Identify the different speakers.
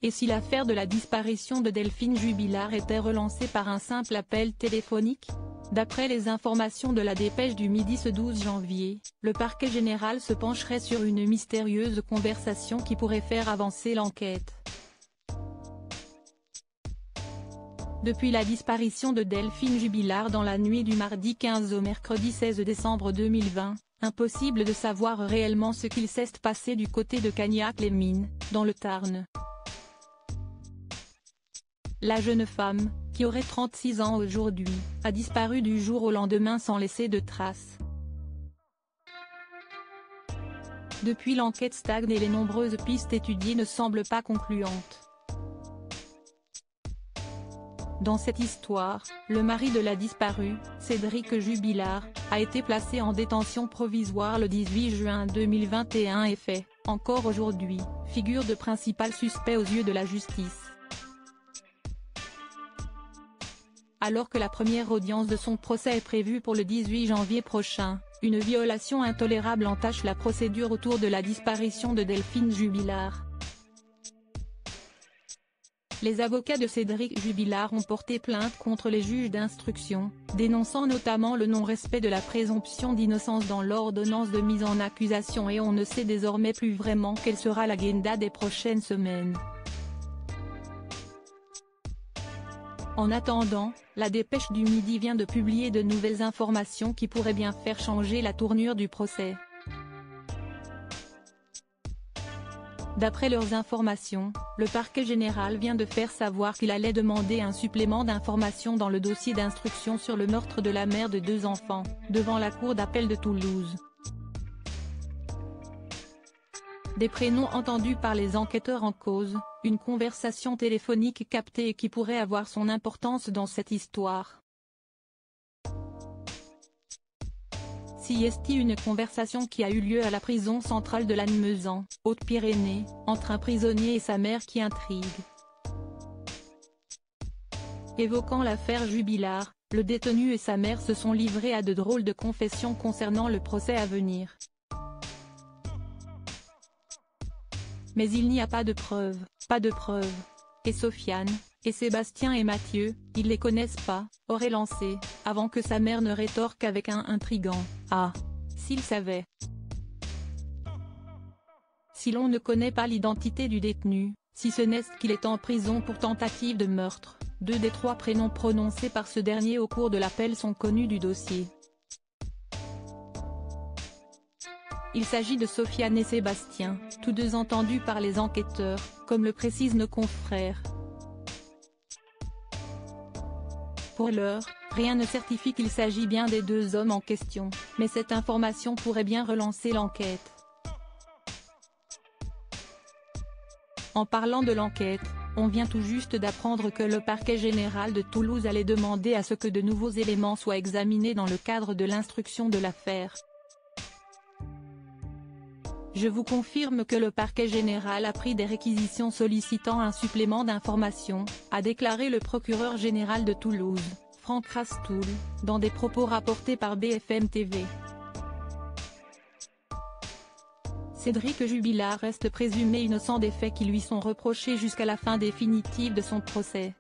Speaker 1: Et si l'affaire de la disparition de Delphine Jubilard était relancée par un simple appel téléphonique? D'après les informations de la Dépêche du Midi ce 12 janvier, le parquet général se pencherait sur une mystérieuse conversation qui pourrait faire avancer l'enquête. Depuis la disparition de Delphine Jubilard dans la nuit du mardi 15 au mercredi 16 décembre 2020, impossible de savoir réellement ce qu'il s'est passé du côté de Cagnac-les-Mines, dans le Tarn. La jeune femme, qui aurait 36 ans aujourd'hui, a disparu du jour au lendemain sans laisser de traces. Depuis, l'enquête stagne et les nombreuses pistes étudiées ne semblent pas concluantes. Dans cette histoire, le mari de la disparue, Cédric Jubilard, a été placé en détention provisoire le 18 juin 2021 et fait, encore aujourd'hui, figure de principal suspect aux yeux de la justice. Alors que la première audience de son procès est prévue pour le 18 janvier prochain, une violation intolérable entache la procédure autour de la disparition de Delphine Jubilard. Les avocats de Cédric Jubilard ont porté plainte contre les juges d'instruction, dénonçant notamment le non-respect de la présomption d'innocence dans l'ordonnance de mise en accusation, et on ne sait désormais plus vraiment quelle sera l'agenda des prochaines semaines. En attendant, la Dépêche du Midi vient de publier de nouvelles informations qui pourraient bien faire changer la tournure du procès. D'après leurs informations, le parquet général vient de faire savoir qu'il allait demander un supplément d'informations dans le dossier d'instruction sur le meurtre de la mère de 2 enfants, devant la cour d'appel de Toulouse. Des prénoms entendus par les enquêteurs en cause, une conversation téléphonique captée et qui pourrait avoir son importance dans cette histoire. Si est une conversation qui a eu lieu à la prison centrale de Lannemezan, Haute-Pyrénées, entre un prisonnier et sa mère qui intrigue. Évoquant l'affaire Jubilard, le détenu et sa mère se sont livrés à de drôles de confessions concernant le procès à venir. Mais il n'y a pas de preuves, Et Sofiane, et Sébastien et Mathieu, ils les connaissent pas, aurait lancé, avant que sa mère ne rétorque avec un intrigant « Ah, s'ils savaient ». Si l'on ne connaît pas l'identité du détenu, si ce n'est qu'il est en prison pour tentative de meurtre, 2 des 3 prénoms prononcés par ce dernier au cours de l'appel sont connus du dossier. Il s'agit de Sofiane et Sébastien, tous 2 entendus par les enquêteurs, comme le précisent nos confrères. Pour l'heure, rien ne certifie qu'il s'agit bien des 2 hommes en question, mais cette information pourrait bien relancer l'enquête. En parlant de l'enquête, on vient tout juste d'apprendre que le parquet général de Toulouse allait demander à ce que de nouveaux éléments soient examinés dans le cadre de l'instruction de l'affaire. Je vous confirme que le parquet général a pris des réquisitions sollicitant un supplément d'informations, a déclaré le procureur général de Toulouse, Franck Rastoul, dans des propos rapportés par BFM TV. Cédric Jubilard reste présumé innocent des faits qui lui sont reprochés jusqu'à la fin définitive de son procès.